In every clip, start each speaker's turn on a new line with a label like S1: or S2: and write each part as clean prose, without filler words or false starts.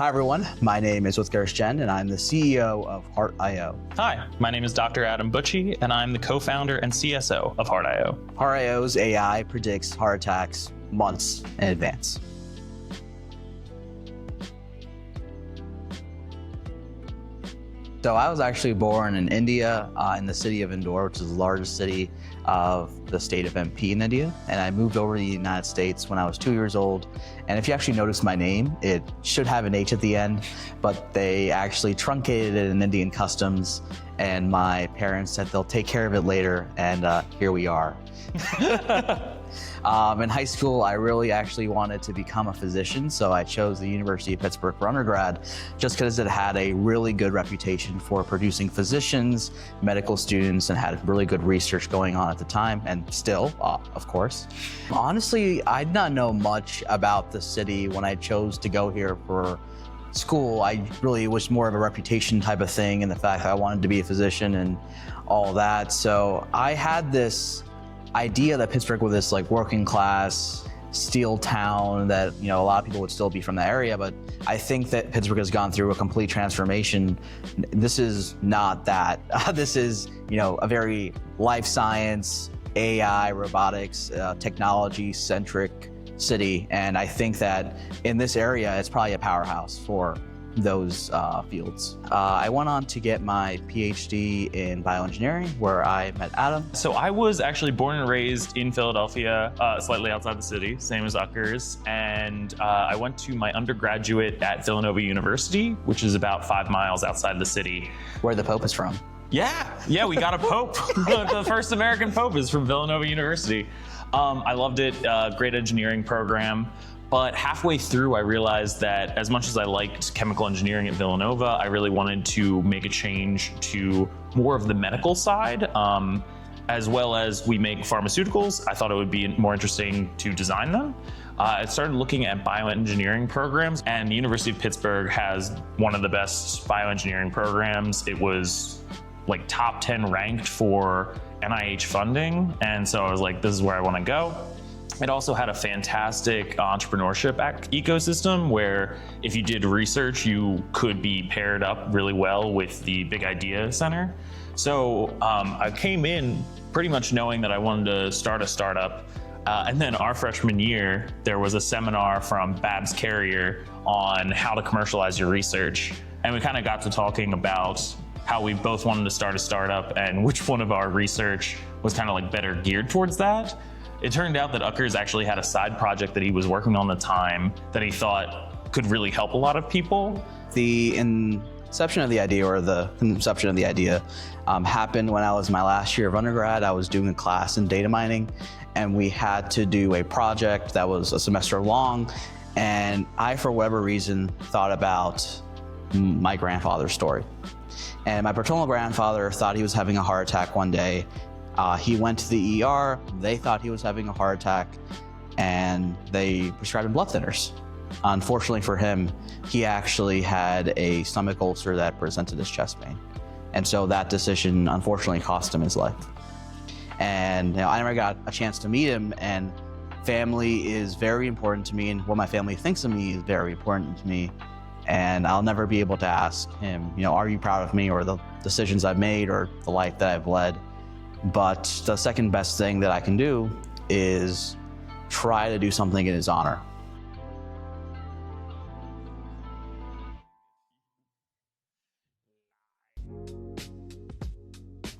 S1: Hi everyone, my name is Utkars Jain and I'm the CEO of HEARTio.
S2: Hi, my name is Dr. Adam Butchy and I'm the co-founder and CSO of HEARTio.
S1: HEARTio's AI predicts heart attacks months in advance. So I was actually born in India, in the city of Indore, which is the largest city of the state of MP in India. And I moved over to the United States when I was 2 years old. And if you actually notice my name, it should have an H at the end, but they actually truncated it in Indian customs. And my parents said they'll take care of it later. And here we are. In high school, I really actually wanted to become a physician, so I chose the University of Pittsburgh for undergrad just because it had a really good reputation for producing physicians, medical students, and had really good research going on at the time, and still, of course. Honestly, I did not know much about the city when I chose to go here for school. I really was more of a reputation type of thing, and the fact that I wanted to be a physician and all that. So I had this idea that Pittsburgh was this like working class steel town that, you know, a lot of people would still be from the area, but I think that Pittsburgh has gone through a complete transformation. This is not that. This is, you know, a very life science, AI, robotics, technology centric city. And I think that in this area, it's probably a powerhouse for those fields. I went on to get my PhD in bioengineering, where I met Adam.
S2: So I was actually born and raised in Philadelphia, slightly outside the city, same as Utkars. And I went to my undergraduate at Villanova University, which is about 5 miles outside the city.
S1: Where the Pope is from.
S2: Yeah, we got a Pope. The first American Pope is from Villanova University. I loved it, great engineering program. But halfway through, I realized that as much as I liked chemical engineering at Villanova, I really wanted to make a change to more of the medical side. As well as we make pharmaceuticals, I thought it would be more interesting to design them. I started looking at bioengineering programs, and the University of Pittsburgh has one of the best bioengineering programs. It was like top 10 ranked for NIH funding. And so I was like, this is where I want to go. It also had a fantastic entrepreneurship ecosystem where if you did research, you could be paired up really well with the Big Idea Center. So I came in pretty much knowing that I wanted to start a startup. And then our freshman year, there was a seminar from Babs Carrier on how to commercialize your research. And we kind of got to talking about how we both wanted to start a startup and which one of our research was kind of like better geared towards that. It turned out that Utkars actually had a side project that he was working on at the time that he thought could really help a lot of people.
S1: The inception of the idea, or the conception of the idea, happened when I was in my last year of undergrad. I was doing a class in data mining, and we had to do a project that was a semester long. And I, for whatever reason, thought about my grandfather's story. And my paternal grandfather thought he was having a heart attack one day. He went to the ER, they thought he was having a heart attack, and they prescribed him blood thinners. Unfortunately for him, he actually had a stomach ulcer that presented as chest pain. And so that decision unfortunately cost him his life. And you know, I never got a chance to meet him, and family is very important to me, and what my family thinks of me is very important to me. And I'll never be able to ask him, you know, are you proud of me or the decisions I've made or the life that I've led? But the second best thing that I can do is try to do something in his honor.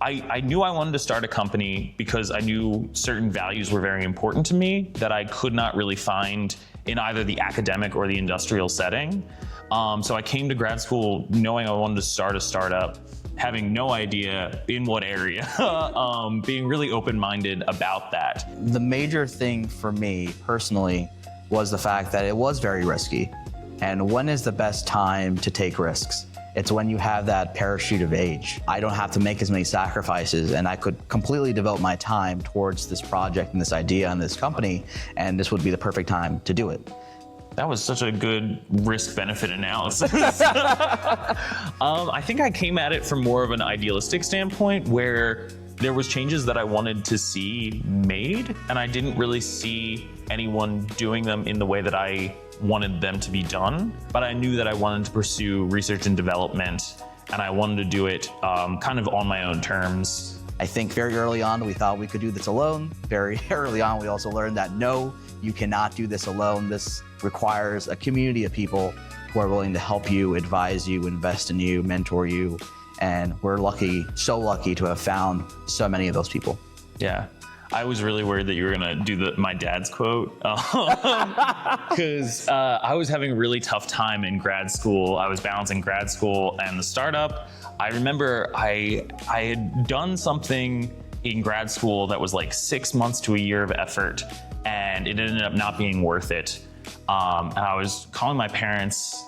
S2: I knew I wanted to start a company because I knew certain values were very important to me that I could not really find in either the academic or the industrial setting. So I came to grad school knowing I wanted to start a startup, having no idea in what area, being really open-minded about that.
S1: The major thing for me personally was the fact that it was very risky. And when is the best time to take risks? It's when you have that parachute of age. I don't have to make as many sacrifices, and I could completely devote my time towards this project and this idea and this company, and this would be the perfect time to do it.
S2: That was such a good risk-benefit analysis. I think I came at it from more of an idealistic standpoint where there was changes that I wanted to see made, and I didn't really see anyone doing them in the way that I wanted them to be done, but I knew that I wanted to pursue research and development, and I wanted to do it kind of on my own terms.
S1: I think very early on, we thought we could do this alone. Very early on, we also learned that no, you cannot do this alone. This requires a community of people who are willing to help you, advise you, invest in you, mentor you. And we're lucky, so lucky to have found so many of those people.
S2: Yeah. I was really worried that you were gonna do my dad's quote, because I was having a really tough time in grad school. I was balancing grad school and the startup. I remember I had done something in grad school that was like 6 months to a year of effort, and it ended up not being worth it. And I was calling my parents,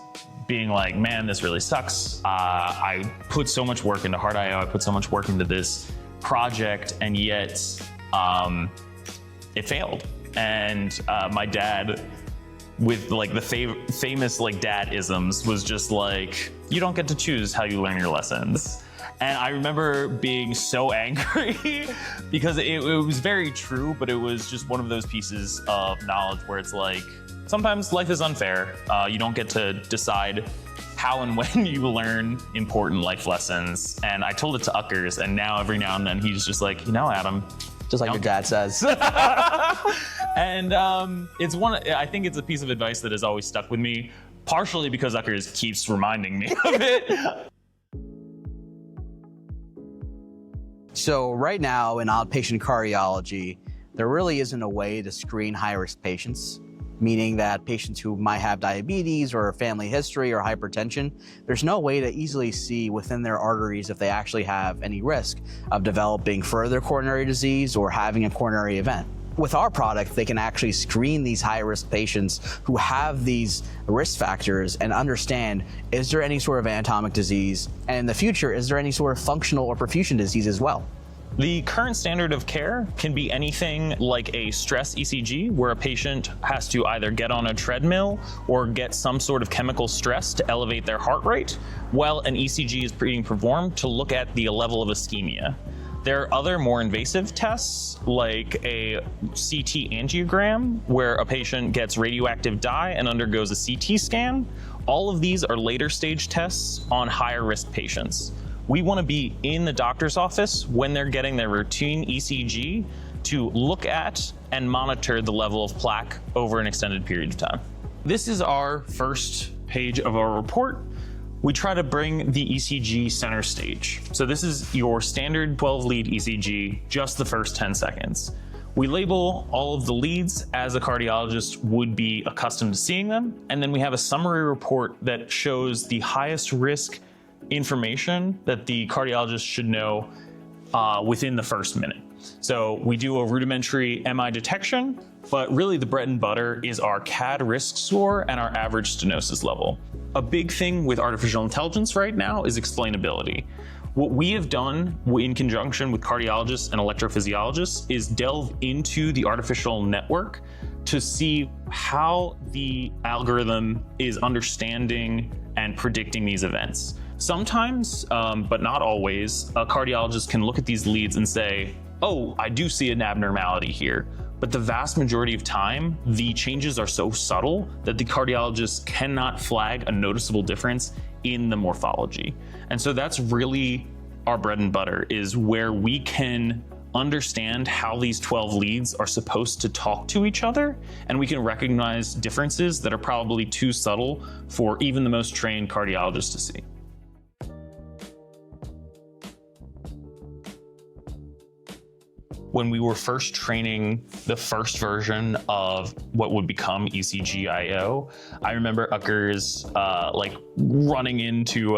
S2: being like, man, this really sucks. I put so much work into HEARTio, I put so much work into this project, and yet it failed. And my dad, with like the famous like dad-isms, was just like, you don't get to choose how you learn your lessons. And I remember being so angry because it was very true, but it was just one of those pieces of knowledge where it's like, sometimes life is unfair. You don't get to decide how and when you learn important life lessons. And I told it to Utkars, and now every now and then he's just like, you know, Adam.
S1: Just like your dad says.
S2: And I think it's a piece of advice that has always stuck with me, partially because Utkars keeps reminding me of it.
S1: So right now in outpatient cardiology, there really isn't a way to screen high-risk patients, meaning that patients who might have diabetes or family history or hypertension, there's no way to easily see within their arteries if they actually have any risk of developing further coronary disease or having a coronary event. With our product, they can actually screen these high-risk patients who have these risk factors and understand, is there any sort of anatomic disease? And in the future, is there any sort of functional or perfusion disease as well?
S2: The current standard of care can be anything like a stress ECG, where a patient has to either get on a treadmill or get some sort of chemical stress to elevate their heart rate, while an ECG is being performed to look at the level of ischemia. There are other more invasive tests, like a CT angiogram, where a patient gets radioactive dye and undergoes a CT scan. All of these are later stage tests on higher risk patients. We want to be in the doctor's office when they're getting their routine ECG to look at and monitor the level of plaque over an extended period of time. This is our first page of our report. We try to bring the ECG center stage. So this is your standard 12-lead ECG, just the first 10 seconds. We label all of the leads as a cardiologist would be accustomed to seeing them, and then we have a summary report that shows the highest risk information that the cardiologist should know within the first minute. So we do a rudimentary MI detection, but really the bread and butter is our CAD risk score and our average stenosis level. A big thing with artificial intelligence right now is explainability. What we have done in conjunction with cardiologists and electrophysiologists is delve into the artificial network to see how the algorithm is understanding and predicting these events. Sometimes, but not always, a cardiologist can look at these leads and say, oh, I do see an abnormality here. But the vast majority of time, the changes are so subtle that the cardiologist cannot flag a noticeable difference in the morphology. And so that's really our bread and butter, is where we can understand how these 12 leads are supposed to talk to each other, and we can recognize differences that are probably too subtle for even the most trained cardiologists to see. When we were first training the first version of what would become ECGio, I remember Utkars like running into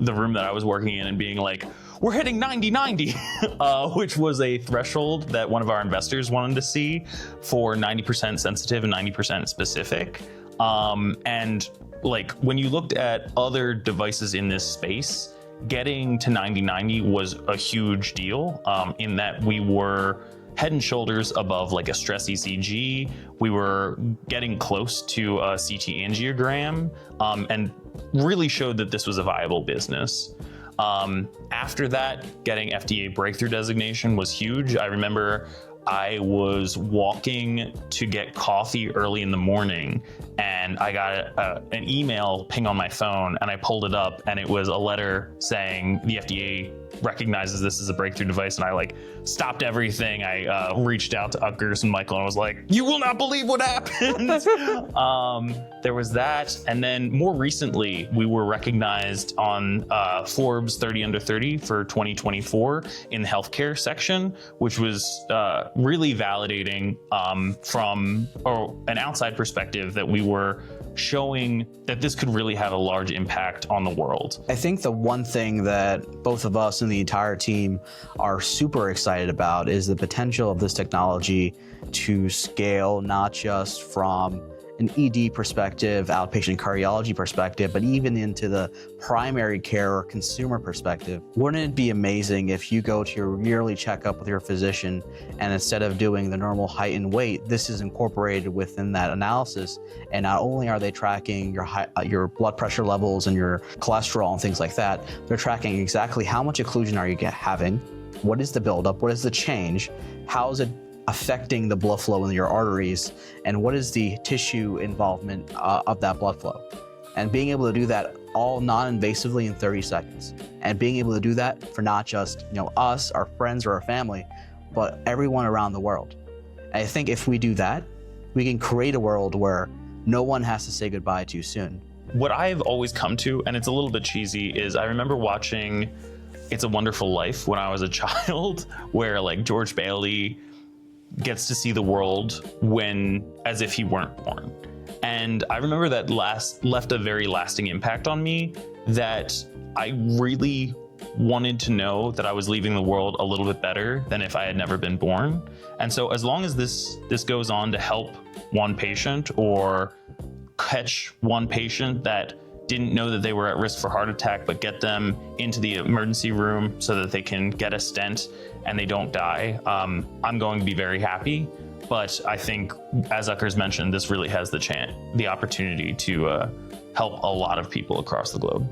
S2: the room that I was working in and being like, we're hitting 90-90, which was a threshold that one of our investors wanted to see for 90% sensitive and 90% specific. And like when you looked at other devices in this space, getting to 90-90 was a huge deal, in that we were head and shoulders above like a stress ECG. We were getting close to a CT angiogram, and really showed that this was a viable business. After that, getting FDA breakthrough designation was huge. I remember I was walking to get coffee early in the morning, and I got an email ping on my phone, and I pulled it up, and it was a letter saying the FDA recognizes this as a breakthrough device. And I like stopped everything. I reached out to Utkars and Michael and I was like, you will not believe what happened. There was that. And then more recently, we were recognized on Forbes 30 Under 30 for 2024 in the healthcare section, which was really validating from an outside perspective that we were showing that this could really have a large impact on the world.
S1: I think the one thing that both of us and the entire team are super excited about is the potential of this technology to scale, not just from an ED perspective, outpatient cardiology perspective, but even into the primary care or consumer perspective. Wouldn't it be amazing if you go to your yearly checkup with your physician and instead of doing the normal height and weight, this is incorporated within that analysis, and not only are they tracking your blood pressure levels and your cholesterol and things like that, they're tracking exactly how much occlusion are you having, what is the buildup, what is the change, how is it affecting the blood flow in your arteries, and what is the tissue involvement of that blood flow. And being able to do that all non-invasively in 30 seconds. And being able to do that for not just us, our friends, or our family, but everyone around the world. And I think if we do that, we can create a world where no one has to say goodbye too soon.
S2: What I've always come to, and it's a little bit cheesy, is I remember watching It's a Wonderful Life when I was a child, where like George Bailey gets to see the world as if he weren't born. And I remember that left a very lasting impact on me, that I really wanted to know that I was leaving the world a little bit better than if I had never been born. And so as long as this goes on to help one patient or catch one patient that didn't know that they were at risk for heart attack, but get them into the emergency room so that they can get a stent and they don't die, I'm going to be very happy. But I think, as Utkars mentioned, this really has the opportunity to help a lot of people across the globe.